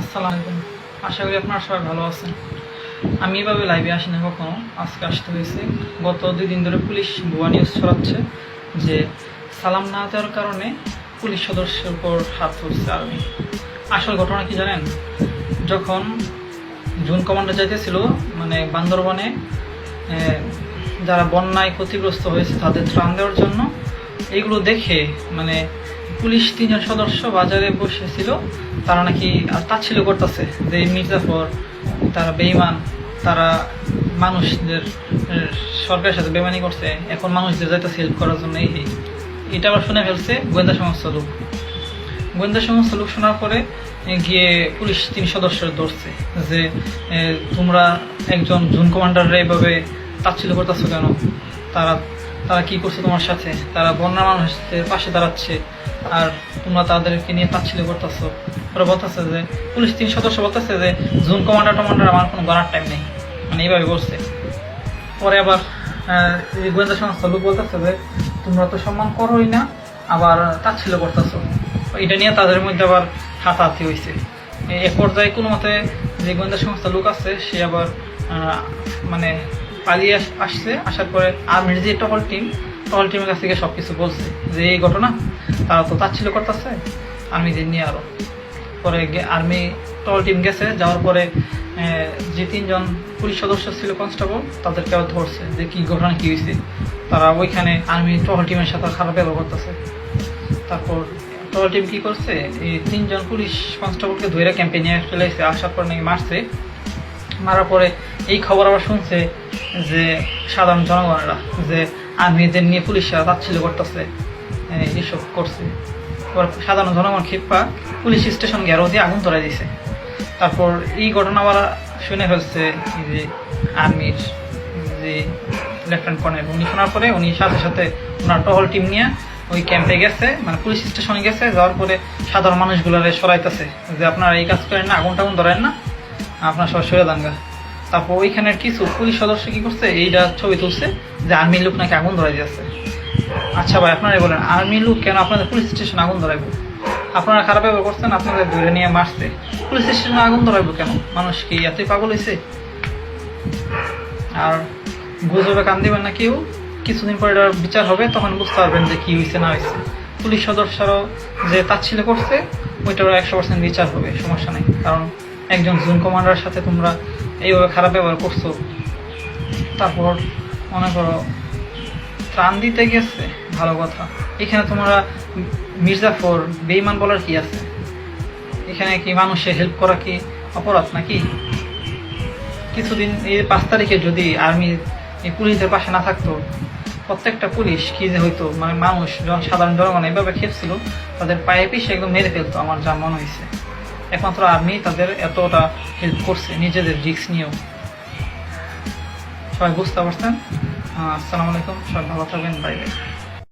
আসসালামু আলাইকুম। আশা করি আপনারা সবাই ভালো আছেন। আমি এভাবে লাইভে আসি না কখনো, আজকে আসতে হয়েছে। গত 2 দিন ধরে পুলিশ ভুয়া নিউজ ছড়াচ্ছে যে সালাম না দেওয়ার কারণে পুলিশ সদস্যের উপর হাত তুলছে আর্মি। আসল ঘটনা কি জানেন? যখন জুন কমান্ডার যাইতেছিল বান্দরবনে যারা বন্যায় ক্ষতিগ্রস্ত হয়েছে তাদের ত্রাণ দেওয়ার জন্য, এইগুলো দেখে পুলিশ 3জন সদস্য বাজারে বসেছিল, তারা নাকি তাচ্ছিল্য করতেছে যে মির্জাফর তারা বেঈমান, তারা মানুষদের সরকারের সাথে বেমানি করছে, এখন মানুষদের যাইতে হেল্প করার জন্য। এটা আবার শুনে ফেলছে গোয়েন্দা সংস্থা লোক। গোয়েন্দা সংস্থা লোক শোনার পরে গিয়ে পুলিশ 3 সদস্য ধরছে যে তোমরা একজন জুন কমান্ডাররা এভাবে তাচ্ছিল্য করতেছো কেন? তারা তারা কি করছে তোমার সাথে? তারা বন্যা মানুষদের পাশে দাঁড়াচ্ছে আর তোমরা তাদেরকে নিয়ে তাচ্ছিল্য করতেছো। ওরা বলতেছে যে পুলিশ 3 সদস্য বলতেছে যে জুন কমান্ডার আমার কোনো গণার টাইম নেই, এইভাবে বলছে। পরে আবার গোয়েন্দা সংস্থা লোক বলতেছে যে তোমরা তো সম্মান করোই না, আবার তাচ্ছিল্য করতেছো। এটা নিয়ে তাদের মধ্যে আবার হাতাহাতি হয়েছে। এক পর্যায়ে কোনো মতে যে গোয়েন্দা সংস্থা লোক আছে সে আবার পালিয়ে আসছে। আসার পরে আর্মির যে টহল টিমের কাছ থেকে সবকিছু বলছে যে এই ঘটনা, তারা তো তাচ্ছিল্য করতেছে আর্মিদের নিয়ে। আরো পরে আর্মি টহল টিম গেছে, যাওয়ার পরে যে 3জন পুলিশ সদস্য ছিল কনস্টেবল, তাদেরকে আবার ধরছে যে কি ঘটনা কি হয়েছে। তারা ওইখানে আর্মি টহল টিমের সাথে খারাপ ব্যবহার করতেছে। তারপর টহল টিম কি করছে, এই 3জন পুলিশ কনস্টেবলকে ধরে ক্যাম্পে নিয়ে ফেলেছে। আসার পর নাকি মারছে। মারার পরে এই খবর আবার শুনছে যে সাধারণ জনগণরা যে আর্মিদের নিয়ে পুলিশরা তাচ্ছিল্য করতেছে, এসব করছে। সাধারণ জনগণ ক্ষিপ্পা পুলিশ স্টেশন ঘেরাও দিয়ে আগুন ধরাই দিছে। তারপর এই ঘটনা আবার শুনে ফেলছে যে আর্মির যে লেফটেন্যান্ট কর্নেল, উনি শোনার পরে উনি সাথে সাথে ওনার টহল টিম নিয়ে ওই ক্যাম্পে গেছে, পুলিশ স্টেশনে গেছে। যাওয়ার পরে সাধারণ মানুষগুলোরে সরাইতেছে যে আপনারা এই কাজ করেন না, আগুন টাগুন ধরেন না, আপনার সব সরে দাঙ্গা। তারপর ওইখানের কিছু পুলিশ সদস্য কি করছে, এইটা ছবি তুলছে যে আর্মির লোক নাকি আগুন ধরাই দিয়েছে। আচ্ছা ভাই, আপনারাই বলেন আর্মির লোক কেন আপনাদের পুলিশ স্টেশনে আগুন ধরাইবো? আপনারা খারাপ ব্যবহার করছেন, আপনাদের ধরে নিয়ে মারছে, পুলিশ স্টেশনে আগুন ধরাইবো কেন? মানুষ কি এতই পাগল হয়েছে? আর গুজবে কান দিবেন না কেউ, কিছুদিন পরে এটার বিচার হবে, তখন বুঝতে পারবেন যে কি হয়েছে না হয়েছে। পুলিশ সদস্যরাও যে তাচ্ছিল্য করছে ওইটারও 100% বিচার হবে, সমস্যা নেই। কারণ একজন জুন কমান্ডারের সাথে তোমরা এইভাবে খারাপ ব্যবহার করছো। তারপর মনে করো ত্রাণ দিতে গেছে, ভালো কথা, এখানে তোমরা মির্জাফর বেঈমান বলার কি আছে? এখানে কি মানুষের হেল্প করা কি অপরাধ নাকি? কিছুদিন এই 5 তারিখে যদি আর্মি এই পুলিশদের পাশে না থাকতো, প্রত্যেকটা পুলিশ কি যে হইতো, মানুষ সাধারণ জনগণ এইভাবে খেপছিল, তাদের পায়ে পিষে একদম মেরে ফেলতো, আমার যা মনে হয়েছে। একমাত্র আর্মি তাদের এতটা হেল্প করছে, নিজেদের রিস্ক নিয়েও। সবাই বুঝতে পারছেন? আসসালামু আলাইকুম, সবাই ভালো থাকবেন, বাই বাই।